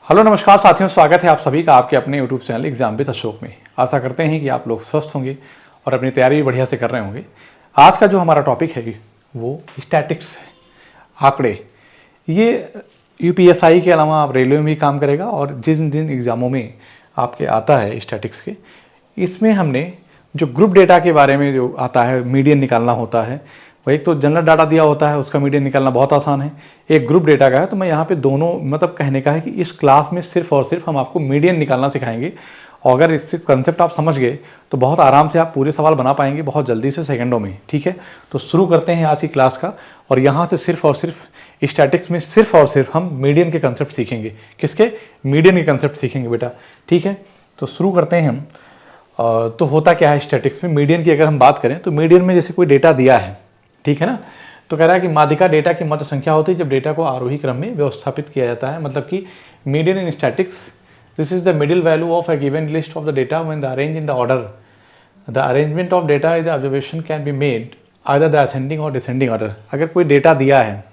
Hello नमस्कार साथियों, स्वागत है आप सभी का आपके अपने YouTube channel exam with Ashok में। आशा करते हैं कि आप लोग स्वस्थ होंगे और अपनी तैयारी भी बढ़िया से कर रहे होंगे। आज का जो हमारा टॉपिक है वो स्टैटिक्स है, आंकड़े। ये यूपीएसआई के अलावा आप रेलवे में भी काम करेगा और जिन जिन एग्ज़ामों में आपके आता है स्टैटिक्स के, इसमें हमने जो ग्रुप डेटा के बारे में जो आता है, मीडियन निकालना होता है। वही तो जनरल डाटा दिया होता है, उसका मीडियन निकालना बहुत आसान है। एक ग्रुप डेटा का है, तो मैं यहाँ पे दोनों मतलब कहने का है कि इस क्लास में सिर्फ और सिर्फ हम आपको मीडियन निकालना सिखाएंगे। और अगर इससे कंसेप्ट आप समझ गए तो बहुत आराम से आप पूरे सवाल बना पाएंगे बहुत जल्दी से, सेकंडों में। ठीक है, तो शुरू करते हैं आज की क्लास का। और यहाँ से सिर्फ और सिर्फ स्टैटिक्स में सिर्फ और सिर्फ हम मीडियन के कंसेप्ट सीखेंगे। किसके? मीडियन के कंसेप्ट सीखेंगे बेटा। ठीक है, तो शुरू करते हैं हम। तो होता क्या है स्टैटिक्स में, मीडियन की अगर हम बात करें तो मीडियन में जैसे कोई डेटा दिया है, ठीक है ना, तो कह रहा है कि माध्यिका डेटा की मध्य संख्या होती है जब डेटा को आरोही क्रम में व्यवस्थापित किया जाता है। मतलब कि median in statics, this is the middle value of a given list of the data when the arrange in the order. The arrangement of data is the observation can be made either the ascending और descending order. अगर कोई data दिया है,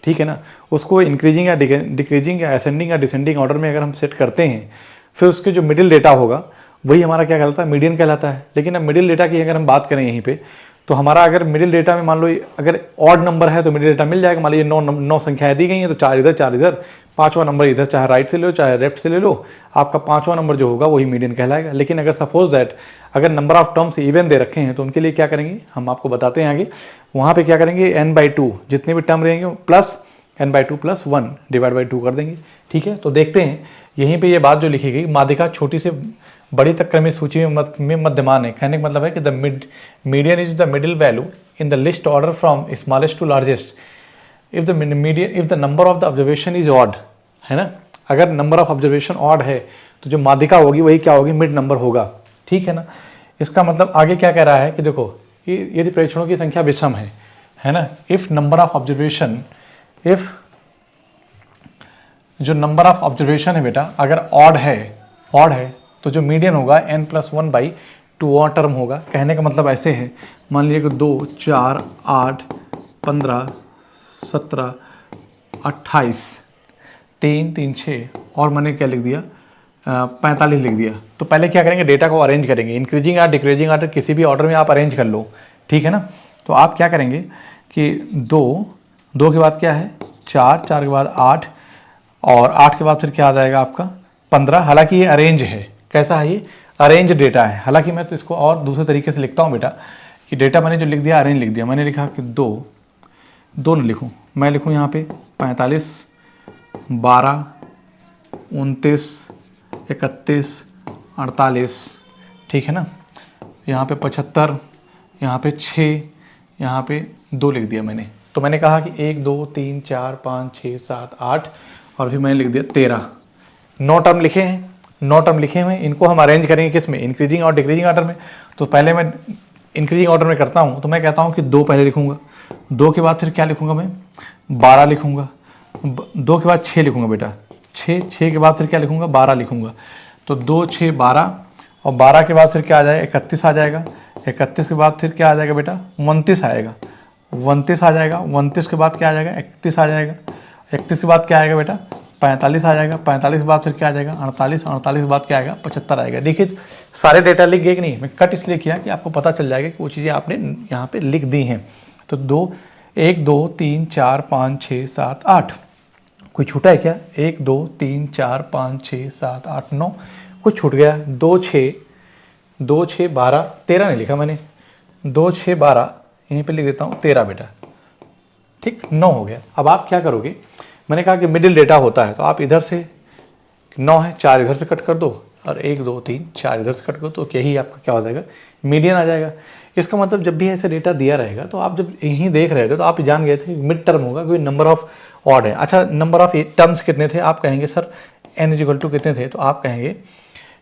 ठीक है ना, उसको increasing या डिक्रीजिंग या असेंडिंग या डिसेंडिंग ऑर्डर में अगर हम सेट करते हैं, फिर उसके जो मिडिल डेटा होगा वही हमारा क्या कहलाता है? मीडियन कहलाता है। लेकिन अब मिडिल डेटा की अगर हम बात करें यहीं पे, तो हमारा अगर मिडिल डेटा में मान लो अगर ऑड नंबर है तो मिडिल डेटा मिल जाएगा। मान लीजिए 9 संख्याएं दी गई हैं, तो 4 इधर 4 इधर, पाँचवा नंबर इधर, चाहे राइट से ले लो चाहे लेफ्ट से ले लो, आपका पाँचवा नंबर जो होगा वही मीडियन कहलाएगा। लेकिन अगर सपोज दैट अगर number of terms even they रखे हैं तो उनके लिए क्या करेंगे, हम आपको बताते हैं आगे। वहाँ पर क्या करेंगे, n/2 जितने भी टर्म रहेंगे प्लस n/2 + 1 / 2 कर देंगे। ठीक है, तो देखते हैं यहीं पे ये बात जो लिखी गई, माध्यिका छोटी से बड़ी तक क्रमिक सूची में मध्यमान है। कहने का मतलब है कि the median is the middle value in the list order from smallest to largest if the number of the observation is odd, है ना। अगर नंबर ऑफ ऑब्जर्वेशन ऑड है तो जो माध्यिका होगी वही क्या होगी, मिड नंबर होगा। ठीक है ना। इसका मतलब आगे क्या कह रहा है कि देखो, यदि प्रेक्षणों की संख्या विषम है ना, if number of observation, if जो नंबर ऑफ ऑब्जर्वेशन है बेटा अगर ऑड है तो जो मीडियन होगा n+1/2 टर्म होगा। कहने का मतलब ऐसे है, मान लीजिए कि 2, 4, 8, 15, 17, 28, 3, 3, 6 और मैंने क्या लिख दिया, 45 लिख दिया। तो पहले क्या करेंगे, डेटा को अरेंज करेंगे, इंक्रीजिंग या डिक्रीजिंग ऑर्डर, किसी भी ऑर्डर में आप अरेंज कर लो। ठीक है ना। तो आप क्या करेंगे कि 2 के बाद क्या है 4 के बाद 8 और 8 के बाद फिर क्या आ जाएगा आपका 15। हालांकि ये अरेंज है, कैसा है ये, अरेंज डेटा है। हालांकि मैं तो इसको और दूसरे तरीके से लिखता हूँ बेटा, कि डेटा मैंने जो लिख दिया अरेंज लिख दिया। मैंने लिखा कि 2 न लिखूँ, मैं लिखूँ यहाँ पे 45, 12, 29, 31, 48, ठीक है ना। यहाँ पे 75, यहाँ पे 6, यहाँ पे 2 लिख दिया मैंने। तो मैंने कहा कि 1, 2, 3, 4, 5, 6, 7, 8 और फिर मैंने लिख दिया 13। 9 टर्म लिखे हैं, 9 टर्म लिखे हुए हैं, इनको हम अरेंज करेंगे किस में, इंक्रीजिंग और डिक्रीजिंग ऑर्डर में। तो पहले मैं इंक्रीजिंग ऑर्डर में करता हूँ, तो मैं कहता हूँ कि 2 पहले लिखूंगा, 2 के बाद फिर क्या लिखूंगा मैं 12 लिखूंगा, 2 के बाद 6 लिखूंगा बेटा, 6 के बाद फिर क्या लिखूंगा 12 लिखूंगा। तो 2, 6, 12 और 12 के बाद फिर क्या आ जाएगा 31 आ जाएगा, 31 के बाद फिर क्या आ जाएगा बेटा 29 आएगा, 29 आ जाएगा, 29 के बाद क्या आ जाएगा 31 आ जाएगा, 31 के बाद क्या आएगा बेटा 45 आ जाएगा, 45 के बाद फिर क्या आ जाएगा 48, 48 के बाद क्या आएगा 75 आएगा। देखिए सारे डेटा लिख गए कि नहीं, मैं कट इसलिए किया कि आपको पता चल जाएगा कि वो चीज़ें आपने यहाँ पे लिख दी हैं। तो 1, 2, 3, 4, 5, 6, 7, 8, कोई छूटा है क्या, 1, 2, 3, 4, 5, 6, 7, 8, 9, कुछ छूट गया, 2, 6, 12, 13 नहीं लिखा मैंने, 2, 6, 12 यहीं पे लिख देता हूँ 13 बेटा, ठीक 9 हो गया। अब आप क्या करोगे, मैंने कहा कि मिडिल डेटा होता है, तो आप इधर से 9 है 4 इधर से कट कर दो और 1, 2, 3, 4 इधर से कट कर दो, तो यही आपका क्या हो जाएगा मीडियन आ जाएगा। इसका मतलब जब भी ऐसे डेटा दिया रहेगा तो आप जब यहीं देख रहे थे तो आप जान गए थे मिड टर्म होगा, क्योंकि नंबर ऑफ ऑड है। अच्छा, नंबर ऑफ टर्म्स कितने थे, आप कहेंगे सर n = कितने थे, तो आप कहेंगे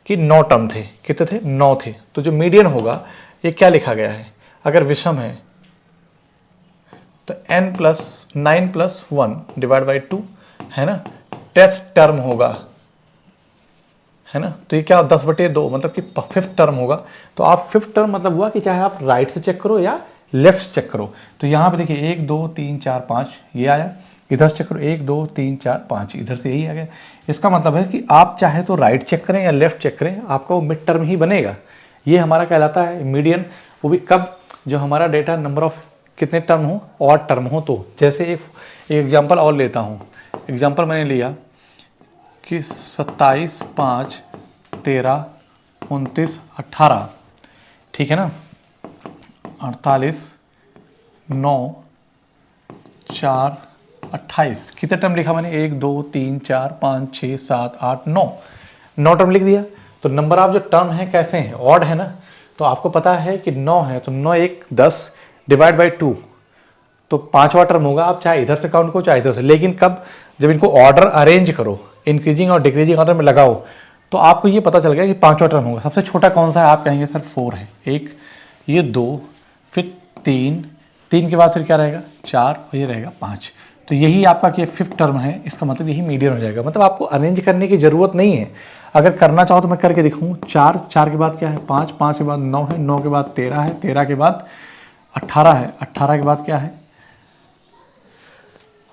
कि 9 टर्म थे। कितने थे 9 थे। तो जो मीडियन होगा ये क्या लिखा गया है, अगर विषम है तो n+9 + 1 / 2 है ना, 10th टर्म होगा, है ना। तो ये क्या 10/2 मतलब कि 5th टर्म होगा। तो आप 5th टर्म मतलब हुआ कि चाहे आप राइट से चेक करो या लेफ्ट से चेक करो। तो यहाँ पे देखिए 1, 2, 3, 4, 5 ये आया, इधर से चेक करो 1 2 3 4 5, इधर से यही आ गया। इसका मतलब है कि आप चाहे तो राइट चेक करें या लेफ्ट चेक करें, आपका वो मिड टर्म ही बनेगा। ये हमारा कहलाता है मीडियन। वो भी कब, जो हमारा डेटा नंबर ऑफ कितने टर्म हो, ऑड टर्म हो। तो जैसे एक एग्जांपल और लेता हूँ। एग्जांपल मैंने लिया कि 27 5 13 29 18, ठीक है ना, 48 9 4 28, कितने टर्म लिखा मैंने, 1 2 3 4 5 6 7 8 9, 9 टर्म लिख दिया। तो नंबर ऑफ जो टर्म है कैसे हैं, ऑड है ना। तो आपको पता है कि 9 है, तो 9 1 10 डिवाइड बाई 2, तो 5वां टर्म होगा। आप चाहे इधर से काउंट करो चाहे इधर से, लेकिन कब, जब इनको ऑर्डर अरेंज करो, इंक्रीजिंग और डिक्रीजिंग ऑर्डर में लगाओ, तो आपको ये पता चल गया कि 5वां टर्म होगा। सबसे छोटा कौन सा है, आप कहेंगे सर 4 है, एक ये 2, फिर 3, 3 के बाद फिर क्या रहेगा 4, और ये रहेगा 5। तो यही आपका क्या 5th टर्म है, इसका मतलब यही मीडियन हो जाएगा। मतलब आपको अरेंज करने की ज़रूरत नहीं है। अगर करना चाहो तो मैं करके दिखाऊँ। 4, 4 के बाद क्या है 5, 5 के बाद 9 है, 9 के बाद 13 है, 13 के बाद 18 है, 18 के बाद क्या है,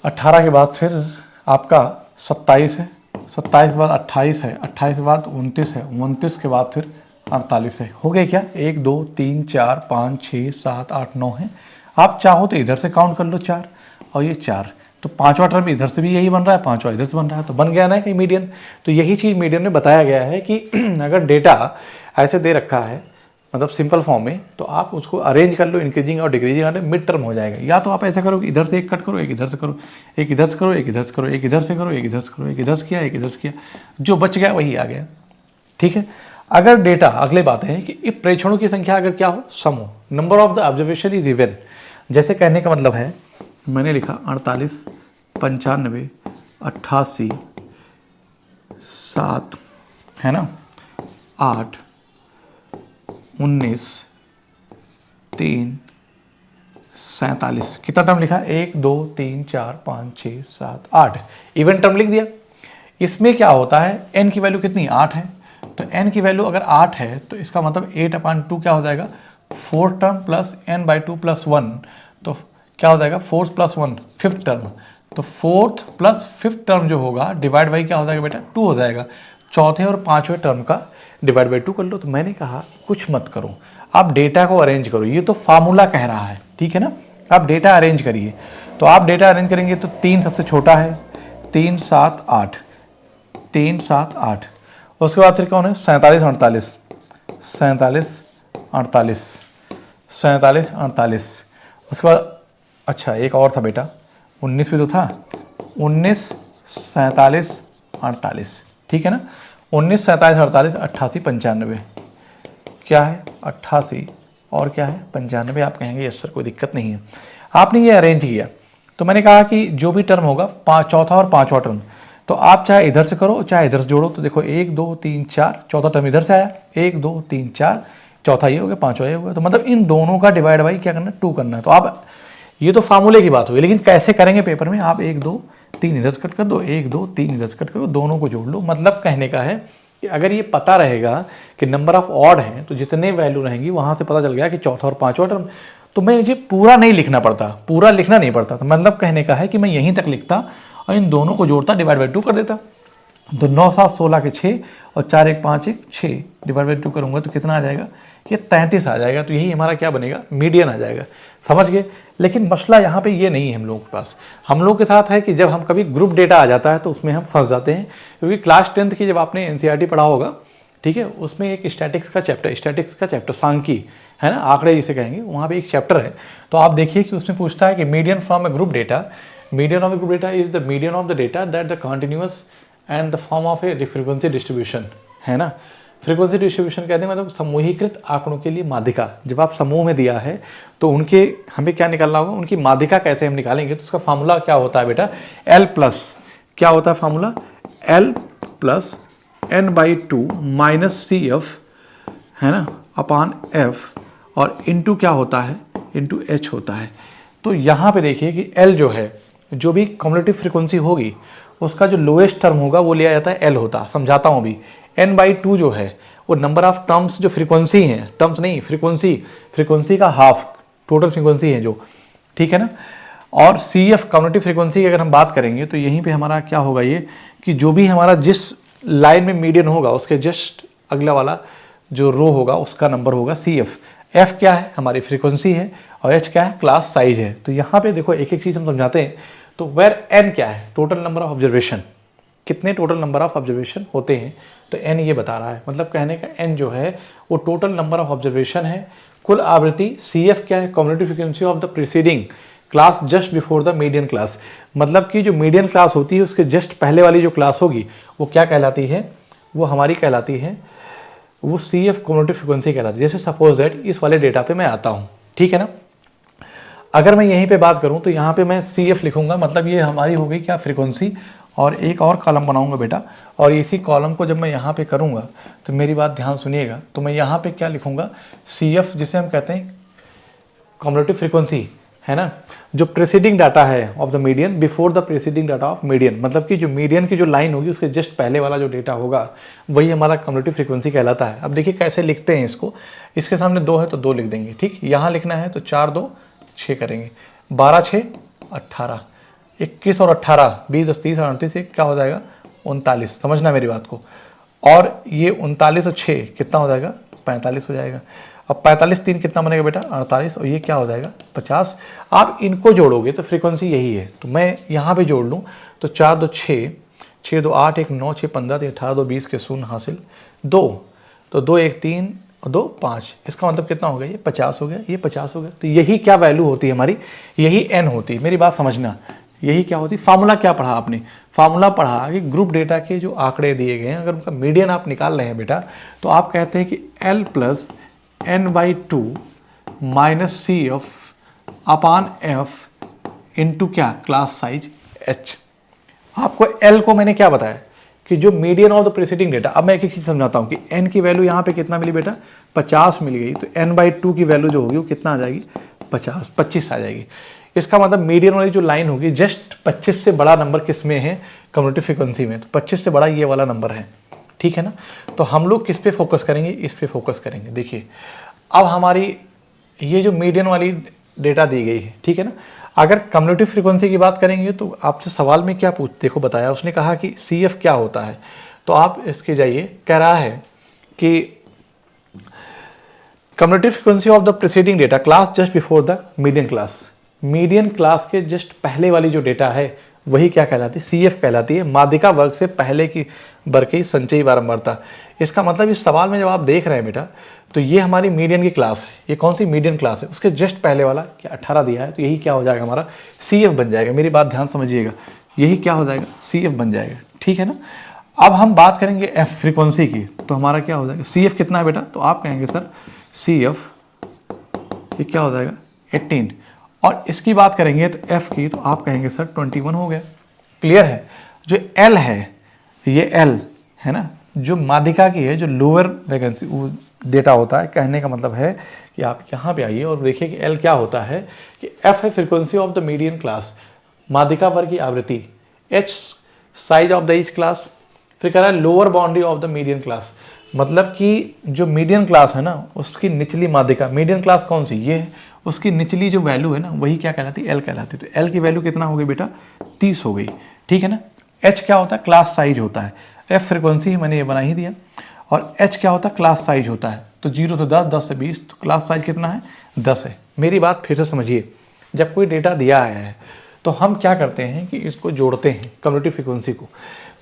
18 के बाद फिर आपका 27 है, 27 के बाद 28 है, 28 के बाद 29 है, 29 के बाद फिर 48 है। हो गए क्या, 1 2 3 4 5 6 7 8 9 है। आप चाहो तो इधर से काउंट कर लो 4 और ये 4, तो 5वां टर्म इधर से भी यही बन रहा है, 5वां इधर से बन रहा है, तो बन गया ना कि मीडियन। तो यही चीज़ मीडियन में बताया गया है कि अगर डेटा ऐसे दे रखा है, मतलब सिंपल फॉर्म में, तो आप उसको अरेंज कर लो इंक्रीजिंग और डिक्रीजिंग ऑर्डर, मिड टर्म हो जाएगा। या तो आप ऐसा करो कि इधर से एक कट करो, एक इधर से करो, एक इधर से करो, एक इधर से करो, एक इधर से करो, एक इधर से करो, एक इधर से किया, एक इधर से किया, जो बच गया वही आ गया, ठीक है। अगर डेटा, अगले बात है कि इस प्रेक्षणों की संख्या अगर क्या हो, सम हो, number of the observation is even. जैसे कहने का मतलब है, मैंने लिखा 48 95 88 7, है ना, 8 19 3 47, कितना टर्म लिखा, 1 2 3 4 5 6 7 8, इवन टर्म लिख दिया। इसमें क्या होता है, n की वैल्यू कितनी 8 है, तो n की वैल्यू अगर 8 है तो इसका मतलब 8/2 क्या हो जाएगा, 4 टर्म प्लस n/2 प्लस 1, तो क्या हो जाएगा 4 + 1 5th टर्म। तो 4th + 5th टर्म जो होगा डिवाइड बाई क्या हो जाएगा बेटा, 2 हो जाएगा। चौथे और 5वें टर्म का डिवाइड बाई 2 कर लो। तो मैंने कहा कुछ मत करो, आप डेटा को अरेंज करो। ये तो फार्मूला कह रहा है, ठीक है ना, आप डेटा अरेंज करिए। तो आप डेटा अरेंज करेंगे तो 3 सबसे छोटा है, 3 7 8, 3 7 8, उसके बाद फिर कौन है 47 48, 47 48, 47 48, उसके बाद अच्छा एक और था बेटा, 19 भी तो था, 19 47 48, ठीक है ना, 19 47 48 88 95, क्या है 88 और क्या है 95। आप कहेंगे यस सर कोई दिक्कत नहीं है। आपने ये अरेंज किया, तो मैंने कहा कि जो भी टर्म होगा, चौथा और 5वां टर्म, तो आप चाहे इधर से करो चाहे इधर से जोड़ो। तो देखो 1 2 3 4, चौथा टर्म इधर से आया, 1 2 3 4, चौथा ये हो गया, 5वां ये हो गया। तो मतलब इन दोनों का डिवाइड बाई क्या करना है 2 करना है। तो आप, ये तो फार्मूले की बात हुई, लेकिन कैसे करेंगे पेपर में, आप 1 2 3 इधर से कट कर दो, 1 2 3 इधर से कट करो, दोनों को जोड़ लो। मतलब कहने का है कि अगर ये पता रहेगा कि नंबर ऑफ ऑड हैं, तो जितने वैल्यू रहेंगी वहाँ से पता चल गया कि चौथा और 5वां टर्म, तो मैं मुझे पूरा नहीं लिखना पड़ता, पूरा लिखना नहीं पड़ता। तो मतलब कहने का है कि मैं यहीं तक लिखता और इन दोनों को जोड़ता, डिवाइड बाई 2 कर देता। तो 9 7 16 के 6 और 4 1 5 1 6, डिवाइड बाई 2 करूँगा तो कितना आ जाएगा, ये 33 आ जाएगा। तो यही हमारा क्या बनेगा, मीडियन आ जाएगा। समझ गए। लेकिन मसला यहाँ पे ये नहीं है हम लोगों के पास। हम लोग के साथ है कि जब हम कभी ग्रुप डेटा आ जाता है तो उसमें हम फंस जाते हैं, क्योंकि क्लास 10th की जब आपने एनसीईआरटी पढ़ा होगा, ठीक है, उसमें एक स्टैटिक्स का चैप्टर सांख्यिकी है ना, आंकड़े जिसे कहेंगे, वहाँ पे एक चैप्टर है। तो आप देखिए कि उसमें पूछता है कि median from A group data, median of A group data is the median of the data that the continuous and the form of A frequency distribution, है ना। फ्रीक्वेंसी डिस्ट्रीब्यूशन कहते हैं मतलब समूहीकृत आंकड़ों के लिए माध्यिका। जब आप समूह में दिया है तो उनके हमें क्या निकालना होगा, उनकी माध्यिका कैसे हम निकालेंगे। तो उसका फार्मूला क्या होता है बेटा, L प्लस क्या होता है formula, L plus n/2 minus CF, है ना, अपान F, और इंटू क्या होता है, इंटू H होता है। तो यहाँ पे देखिए कि L जो है, जो भी कम्युलेटिव फ्रीक्वेंसी होगी उसका जो लोएस्ट टर्म होगा वो लिया जाता है L होता। समझाता हूँ अभी। n/2 जो है वो नंबर ऑफ टर्म्स, जो फ्रीक्वेंसी हैं, टर्म्स नहीं फ्रीक्वेंसी, फ्रीक्वेंसी का हाफ टोटल फ्रीक्वेंसी है जो, ठीक है ना। और सी एफ कम्युनिटी फ्रीक्वेंसी की अगर हम बात करेंगे तो यहीं पे हमारा क्या होगा ये कि जो भी हमारा जिस लाइन में मीडियन होगा उसके जस्ट अगला वाला जो रो होगा उसका नंबर होगा सी एफ। एफ क्या है, हमारी फ्रीक्वेंसी है, और एच क्या है, क्लास साइज है। तो यहाँ पे देखो एक एक चीज़ हम समझाते हैं। तो वेर एन क्या है, टोटल नंबर ऑफ ऑब्जर्वेशन, कितने टोटल नंबर ऑफ ऑब्जर्वेशन होते हैं, तो एन ये बता रहा है। मतलब कहने का एन जो है वो टोटल नंबर ऑफ ऑब्जर्वेशन है। कुल आवृत्ति, सी एफ क्या है, community frequency of the preceding class just before the median class. मतलब कि जो मीडियन क्लास होती है उसके जस्ट पहले वाली जो क्लास होगी वो क्या कहलाती है, वो हमारी कहलाती है, वो सी एफ कम्युनिटी फ्रीक्वेंसी कहलाती है। जैसे सपोज दैट इस वाले डेटा पे मैं आता हूँ, ठीक है ना। अगर मैं यहीं पे बात करूँ तो यहाँ पे मैं सी एफ लिखूँगा, मतलब ये हमारी हो गई क्या, फ्रीक्वेंसी। और एक और कॉलम बनाऊँगा बेटा, और इसी कॉलम को जब मैं यहाँ पे करूँगा तो मेरी बात ध्यान सुनिएगा। तो मैं यहाँ पे क्या लिखूँगा, सी एफ जिसे हम कहते हैं कम्युनिटी फ्रीक्वेंसी, है ना, जो प्रीसीडिंग डाटा है of the median before the preceding data of median. मतलब कि जो मीडियन की जो लाइन होगी उसके जस्ट पहले वाला जो डेटा होगा वही हमारा कम्युनिटी फ्रीक्वेंसी कहलाता है। अब देखिए कैसे लिखते हैं इसको, इसके सामने 2 है तो 2 लिख देंगे, ठीक। यहाँ लिखना है तो 4 2 6 करेंगे, 12 6 18, 21 और 18 20 10 30 और 38 क्या हो जाएगा, 39। समझना मेरी बात को। और ये 39 और 6 कितना हो जाएगा, 45 हो जाएगा। अब 45 3 कितना बनेगा बेटा, 48, और ये क्या हो जाएगा, 50। आप इनको जोड़ोगे तो फ्रीक्वेंसी यही है। तो मैं यहाँ पे जोड़ लूँ तो 4 2 6, 6 2 8, 1 9, 6 15, 18 2 20 के शून्य हासिल 2, तो 2 1 3 और 2 5, इसका मतलब कितना हो गया, ये 50 हो गया, ये 50 हो गया। तो यही क्या वैल्यू होती है हमारी, यही एन होती है। मेरी बात समझना, यही क्या होती है। फार्मूला क्या पढ़ा आपने, फार्मूला पढ़ा कि ग्रुप डेटा के जो आंकड़े दिए गए हैं अगर उनका मीडियन आप निकाल रहे हैं बेटा, तो आप कहते हैं कि L plus n/2 minus C F upon F into क्या, क्लास साइज h। आपको L को मैंने क्या बताया कि जो median of the preceding data. अब मैं एक एक चीज समझाता हूँ कि n की वैल्यू यहाँ पे कितना मिली बेटा, 50 मिल गई। तो n/2 की वैल्यू जो होगी वो कितना आ जाएगी, 25 आ जाएगी। इसका मतलब मीडियन वाली जो लाइन होगी जस्ट 25 से बड़ा नंबर किस में है, कम्युनिटी फ्रीक्वेंसी में। तो 25 से बड़ा ये वाला नंबर है, ठीक है ना। तो हम लोग किस पे फोकस करेंगे, इस पे फोकस करेंगे। देखिए अब हमारी ये जो मीडियन वाली डेटा दी गई है, ठीक है ना। अगर कम्युनिटी फ्रीक्वेंसी की बात करेंगे तो आपसे सवाल में क्या देखो बताया, उसने कहा कि सी एफ क्या होता है। तो आप इसके जाइए, कह रहा है कि community frequency of the preceding data class just before the median class. Median class के जस्ट पहले वाली जो डेटा है वही क्या कहलाती है, सी एफ कहलाती है। माध्यिका वर्ग से पहले की वर्ग की संचयी बारंबारता। इसका मतलब इस सवाल में जब आप देख रहे हैं बेटा, तो ये हमारी मीडियन की क्लास है। ये कौन सी मीडियन क्लास है, उसके जस्ट पहले वाला क्या 18 दिया है, तो यही क्या हो जाएगा, हमारा सी एफ बन जाएगा। मेरी बात ध्यान समझिएगा, यही क्या हो जाएगा, सी एफ बन जाएगा, ठीक है ना। अब हम बात करेंगे एफ फ्रीक्वेंसी की, तो हमारा क्या हो जाएगा, सी एफ कितना है बेटा, तो आप कहेंगे सर सी एफ ये क्या हो जाएगा 18। और इसकी बात करेंगे तो एफ की, तो आप कहेंगे सर 21 हो गया। क्लियर है। जो एल है, ये एल है ना, जो माध्यिका की है, जो लोअर वैकेंसी डेटा होता है। कहने का मतलब है कि आप यहाँ पे आइए और देखिए कि एल क्या होता है, कि एफ है frequency of the median class, माध्यिका वर्ग की आवृत्ति। H size of the each class, फिर कह रहा है lower boundary of the median class. मतलब कि जो मीडियन क्लास है ना उसकी निचली माध्यिका, मीडियन क्लास कौन सी, ये है, उसकी निचली जो वैल्यू है ना वही क्या कहलाती है, एल कहलाती है। तो एल की वैल्यू कितना हो गई बेटा, 30 हो गई, ठीक है ना। एच क्या होता है, क्लास साइज होता है। एफ फ्रीक्वेंसी मैंने ये बना ही दिया, और एच क्या होता है, क्लास साइज होता है। तो 0 से 10, 10 से 20, तो क्लास साइज कितना है, 10 है। मेरी बात फिर से समझिए, जब कोई डेटा दिया है तो हम क्या करते हैं कि इसको जोड़ते हैं कम्युनिटी फ्रीक्वेंसी को।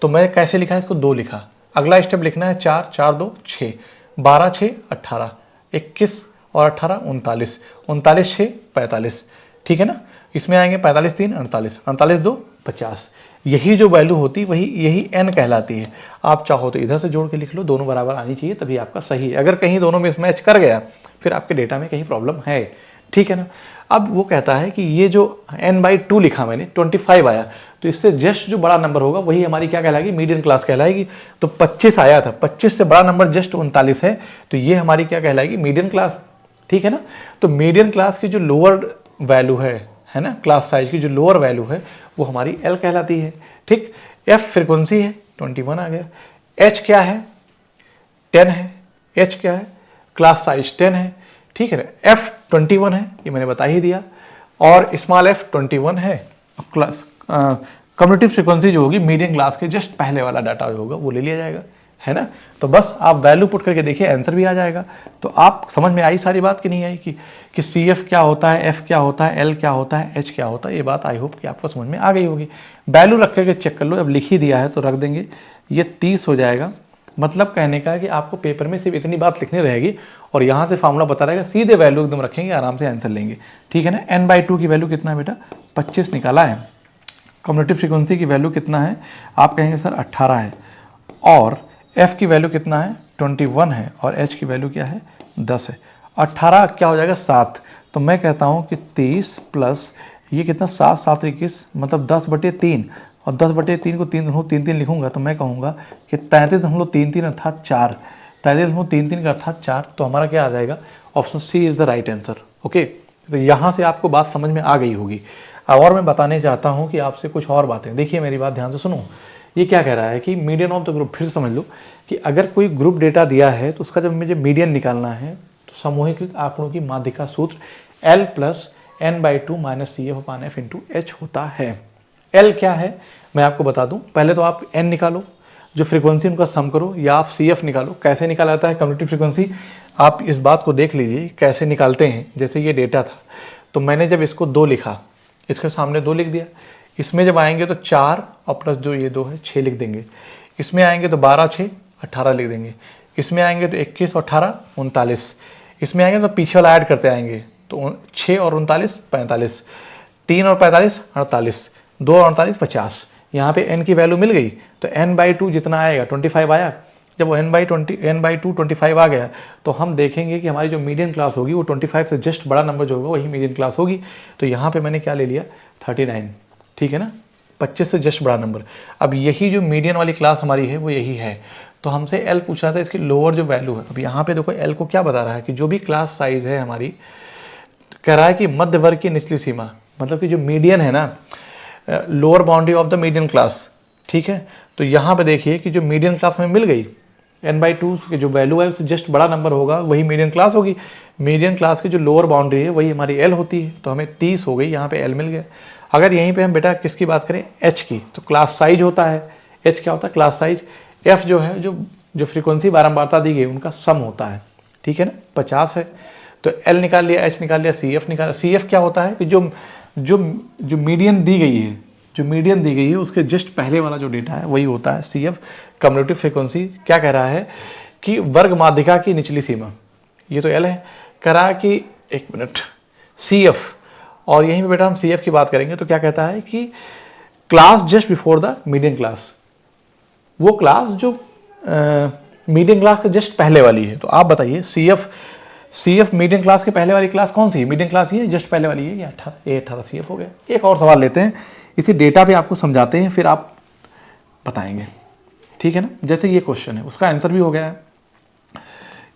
तो मैं कैसे लिखा है, इसको 2 लिखा। अगला स्टेप लिखना है 4 4 2 6, 12 6 18, 21 और 18 39, 39 6 45, ठीक है ना। इसमें आएंगे 45 3 48, 48 2 50। यही जो वैल्यू होती वही यही एन कहलाती है। आप चाहो तो इधर से जोड़ के लिख लो, दोनों बराबर आनी चाहिए तभी आपका सही है। अगर कहीं दोनों में मैच कर गया फिर आपके डेटा में कहीं प्रॉब्लम है, ठीक है ना। अब वो कहता है कि ये जो n/2 लिखा मैंने, 25 आया, तो इससे जस्ट जो बड़ा नंबर होगा वही हमारी क्या कहलाएगी, मीडियन क्लास कहलाएगी। तो 25 आया था, 25 से बड़ा नंबर जस्ट 39 है, तो ये हमारी क्या कहलाएगी, मीडियन क्लास, ठीक है ना। तो मीडियन क्लास की जो लोअर वैल्यू है ना, क्लास साइज की जो लोअर वैल्यू है वो हमारी एल कहलाती है, ठीक। एफ फ्रीक्वेंसी है, 21 आ गया। एच क्या है, 10 है। एच क्या है, क्लास साइज 10 है, ठीक है। एफ 21 है, ये मैंने बता ही दिया। और स्मॉल एफ 21 है। क्लास कम्युनिटी फ्रीक्वेंसी जो होगी मीडियन क्लास के जस्ट पहले वाला डाटा जो होगा वो ले लिया जाएगा, है ना। तो बस आप वैल्यू पुट करके देखिए, आंसर भी आ जाएगा। तो आप समझ में आई सारी बात कि नहीं आई कि सी एफ क्या होता है, एफ क्या होता है, एल क्या होता है, एच क्या होता है। ये बात आई होप कि आपको समझ में आ गई होगी। वैल्यू रख करके चेक कर लो, अब लिख ही दिया है तो रख देंगे। ये 30 हो जाएगा। मतलब कहने का है कि आपको पेपर में सिर्फ इतनी बात लिखनी रहेगी और यहाँ से फार्मूला बता रहेगा, सीधे वैल्यू एकदम रखेंगे, आराम से आंसर लेंगे, ठीक है ना। n/2 की वैल्यू कितना है बेटा, 25 निकाला है। कम्युनिटी फ्रीक्वेंसी की वैल्यू कितना है, आप कहेंगे सर 18 है। और f की वैल्यू कितना है, 21 है। और h की वैल्यू क्या है, 10 है। 18 क्या हो जाएगा, 7। तो मैं कहता हूँ कि 30 प्लस ये कितना, 7 7 21, मतलब 10/3। और 10/3 को 3 लिखूंगा तो मैं कहूँगा कि 33.33 अर्थात 4। 33.33 का अर्थात 4। तो हमारा क्या आ जाएगा, option C is the right answer. Okay, तो यहाँ से आपको बात समझ में आ गई होगी। और मैं बताने चाहता हूँ कि आपसे कुछ और बातें, देखिए मेरी बात ध्यान से सुनो। ये क्या कह रहा है कि मीडियन ऑफ द ग्रुप, फिर समझ लो कि अगर कोई ग्रुप डेटा दिया है तो उसका जब मुझे मीडियन निकालना है तो सामूहिक आंकड़ों की माध्यिका सूत्र L + n/2 - CF/F × H होता है। L क्या है मैं आपको बता दूं, पहले तो आप n निकालो, जो फ्रीक्वेंसी उनका सम करो, या आप CF निकालो। कैसे निकाला जाता है कम्युनिटी फ्रीक्वेंसी, आप इस बात को देख लीजिए कैसे निकालते हैं। जैसे ये डेटा था तो मैंने जब इसको 2 लिखा, इसके सामने 2 लिख दिया। इसमें जब आएंगे तो 4 और प्लस जो ये 2 है 6 लिख देंगे। इसमें आएंगे तो 12 6 18 लिख देंगे। इसमें आएंगे तो 21 और 18 39। इसमें आएंगे तो पीछे वाला ऐड करते आएंगे तो 6 और 39 45, 3 और 45 48, 2 और 48 50। यहाँ पे n की वैल्यू मिल गई तो n/2 जितना आएगा 25 आया। जब वो n/2 25 आ गया तो हम देखेंगे कि हमारी जो मीडियन क्लास होगी वो 25 से जस्ट बड़ा नंबर जो होगा वही मीडियन क्लास होगी। तो यहाँ पे मैंने क्या ले लिया, 39, ठीक है ना, 25 से जस्ट बड़ा नंबर। अब यही जो मीडियन वाली क्लास हमारी है वो यही है। तो हमसे L पूछ रहा था, इसकी लोअर जो वैल्यू है। अब यहाँ पे देखो L को क्या बता रहा है कि जो भी क्लास साइज है हमारी, कह रहा है कि मध्य वर्ग की निचली सीमा, मतलब कि जो मीडियन है ना, lower boundary of the median class, ठीक है। तो यहाँ पे देखिए कि जो मीडियन क्लास हमें मिल गई, n/2 की जो वैल्यू है उससे जस्ट बड़ा नंबर होगा वही मीडियन क्लास होगी। मीडियन क्लास की जो लोअर बाउंड्री है वही हमारी L होती है। तो हमें 30 हो गई, यहाँ पे L मिल गया। अगर यहीं पे हम बेटा किसकी बात करें, H की, तो क्लास साइज होता है। H क्या होता है, क्लास साइज। F जो है, जो फ्रीक्वेंसी बारंबारता दी गई उनका सम होता है, ठीक है ना, 50 है। तो L निकाल लिया, H निकाल लिया, CF निकाल। CF क्या होता है कि जो मीडियन दी गई है, जो मीडियन दी गई है उसके जस्ट पहले वाला जो डेटा है वही होता है CF। कम्युनिटी फ्रीक्वेंसी क्या कह रहा है कि वर्ग माध्यिका की निचली सीमा, ये तो L है। कह रहा है कि एक मिनट, CF, और यहीं पे बेटा हम CF की बात करेंगे तो क्या कहता है कि class just before the median class, वो क्लास जो मीडियन क्लास के जस्ट पहले वाली है। तो आप बताइए CF मीडियन क्लास के पहले वाली क्लास कौन सी है, मीडियन क्लास ही है, जस्ट पहले वाली है, या 18 CF हो गया। एक और सवाल लेते हैं, इसी डेटा पे आपको समझाते हैं फिर आप बताएंगे, ठीक है ना। जैसे ये क्वेश्चन है उसका आंसर भी हो गया है।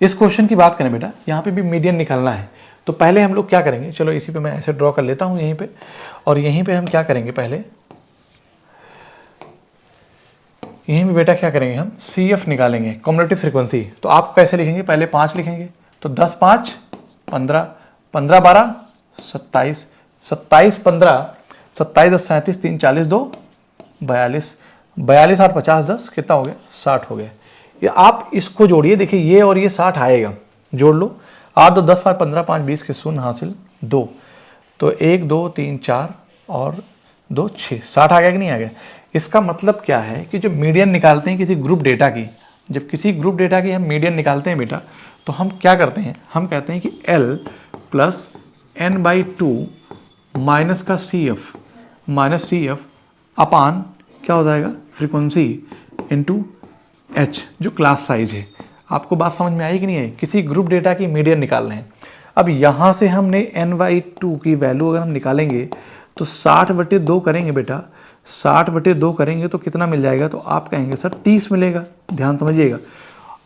इस क्वेश्चन की बात करें बेटा, यहाँ पे भी मीडियन निकालना है। तो पहले हम लोग क्या करेंगे, चलो इसी पे मैं ऐसे ड्रॉ कर लेता हूँ यहीं पे, और यहीं पे हम क्या करेंगे, पहले यहीं पे बेटा क्या करेंगे, हम CF निकालेंगे, कम्युनिटी फ्रीक्वेंसी। तो आप कैसे लिखेंगे, पहले 5 लिखेंगे, तो 10 5 15, 15 12 27, 27 15, 27 10 37, 3 40 2 42, 42 और 50 10 कितना हो गया, 60 हो गया। ये आप इसको जोड़िए, देखिए ये और ये 60 आएगा, जोड़ लो। 8 2 10 5 15 5 20 के शून्य हासिल 2, तो 1 2 3 4 और 2 6, 60 आ गया कि नहीं आ गया। इसका मतलब क्या है कि जो मीडियन निकालते हैं किसी ग्रुप डेटा की, जब किसी ग्रुप डेटा की हम मीडियन निकालते हैं बेटा, तो हम क्या करते हैं, हम कहते हैं कि L + n/2 माइनस का CF अपान क्या हो जाएगा, फ्रीक्वेंसी इंटू H जो क्लास साइज है। आपको बात समझ में आई कि नहीं आई, किसी ग्रुप डेटा की मीडियन निकालना है। अब यहाँ से हमने n/2 की वैल्यू अगर हम निकालेंगे तो 60/2 करेंगे बेटा, 60/2 करेंगे तो कितना मिल जाएगा, तो आप कहेंगे सर 30 मिलेगा। ध्यान समझिएगा,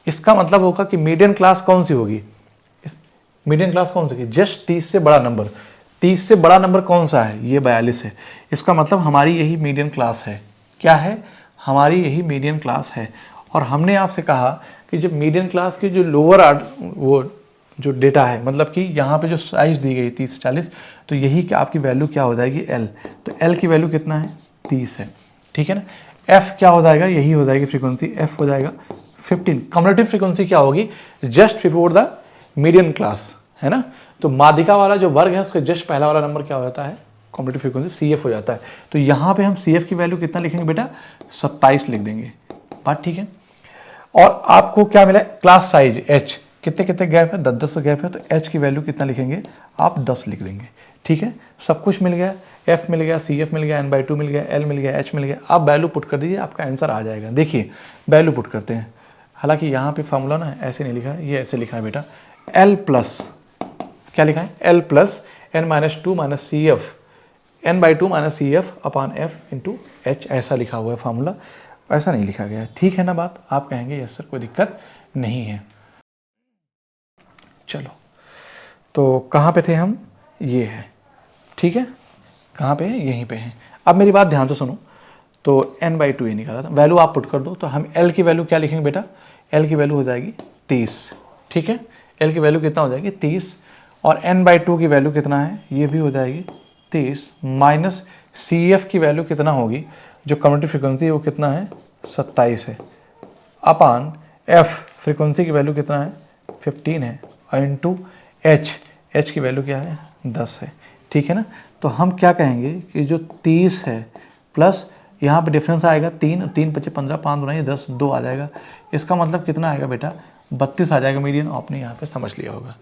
इसका मतलब होगा कि मीडियन क्लास कौन सी होगी, मीडियन क्लास कौन सी होगी, जस्ट 30 से बड़ा नंबर। 30 से बड़ा नंबर कौन सा है, ये 42 है। इसका मतलब हमारी यही मीडियन क्लास है। क्या है, हमारी यही मीडियन क्लास है। और हमने आपसे कहा कि जब मीडियन क्लास की जो लोअर वो जो डेटा है, मतलब कि यहाँ पे जो साइज दी गई 30 से 40, तो यही कि आपकी वैल्यू क्या हो जाएगी L। तो L की वैल्यू कितना है 30 है, ठीक है ना। F क्या हो जाएगा, यही हो जाएगी फ्रीक्वेंसी, F हो जाएगा 15। कम्युलेटिव फ्रीक्वेंसी क्या होगी, just before the median class, है ना। तो माध्यिका वाला जो वर्ग है उसका जस्ट पहला वाला नंबर क्या हो जाता है, कम्युलेटिव फ्रीक्वेंसी CF हो जाता है। तो यहाँ पे हम CF की वैल्यू कितना लिखेंगे बेटा, 27 लिख देंगे, बात ठीक है। और आपको क्या मिला, क्लास साइज H, कितने कितने गैप है, 10-10 गैप है, तो H की वैल्यू कितना लिखेंगे आप, 10 लिख देंगे, ठीक है। सब कुछ मिल गया, F मिल गया, CF मिल गया, n/2 मिल गया, L मिल गया, H मिल गया। आप वैल्यू पुट कर दीजिए, आपका आंसर आ जाएगा। देखिए वैल्यू पुट करते हैं, हालांकि यहाँ पे फॉर्मूला ना ऐसे नहीं लिखा है, ये ऐसे लिखा है बेटा, L प्लस क्या लिखा है, L plus n-2 minus CF, n/2 minus CF upon F into H, ऐसा लिखा हुआ है फार्मूला, ऐसा नहीं लिखा गया है, ठीक है ना बात। आप कहेंगे यस सर कोई दिक्कत नहीं है। चलो तो कहाँ पे थे हम, ये है, ठीक है, कहाँ पे है, यहीं पे है। अब मेरी बात ध्यान से सुनो, तो n/2 ये निकाला था, वैल्यू आप पुट कर दो, तो हम L की वैल्यू क्या लिखेंगे बेटा, L की वैल्यू हो जाएगी 30, ठीक है। L की वैल्यू कितना हो जाएगी 30, और n/2 की वैल्यू कितना है, ये भी हो जाएगी 30, माइनस CF की वैल्यू कितना होगी, जो कम्युलेटिव फ्रीक्वेंसी है वो कितना है 27 है, अपान F फ्रीक्वेंसी की वैल्यू कितना है 15 है, और इंटू H की वैल्यू क्या है 10 है, ठीक है ना। तो हम क्या कहेंगे कि जो 30 है प्लस यहाँ पे डिफरेंस आएगा 3, 3 × 5 = 15, 5 × 10, 2 आ जाएगा। इसका मतलब कितना आएगा बेटा, 32 आ जाएगा मीडियन। आपने यहाँ पे समझ लिया होगा,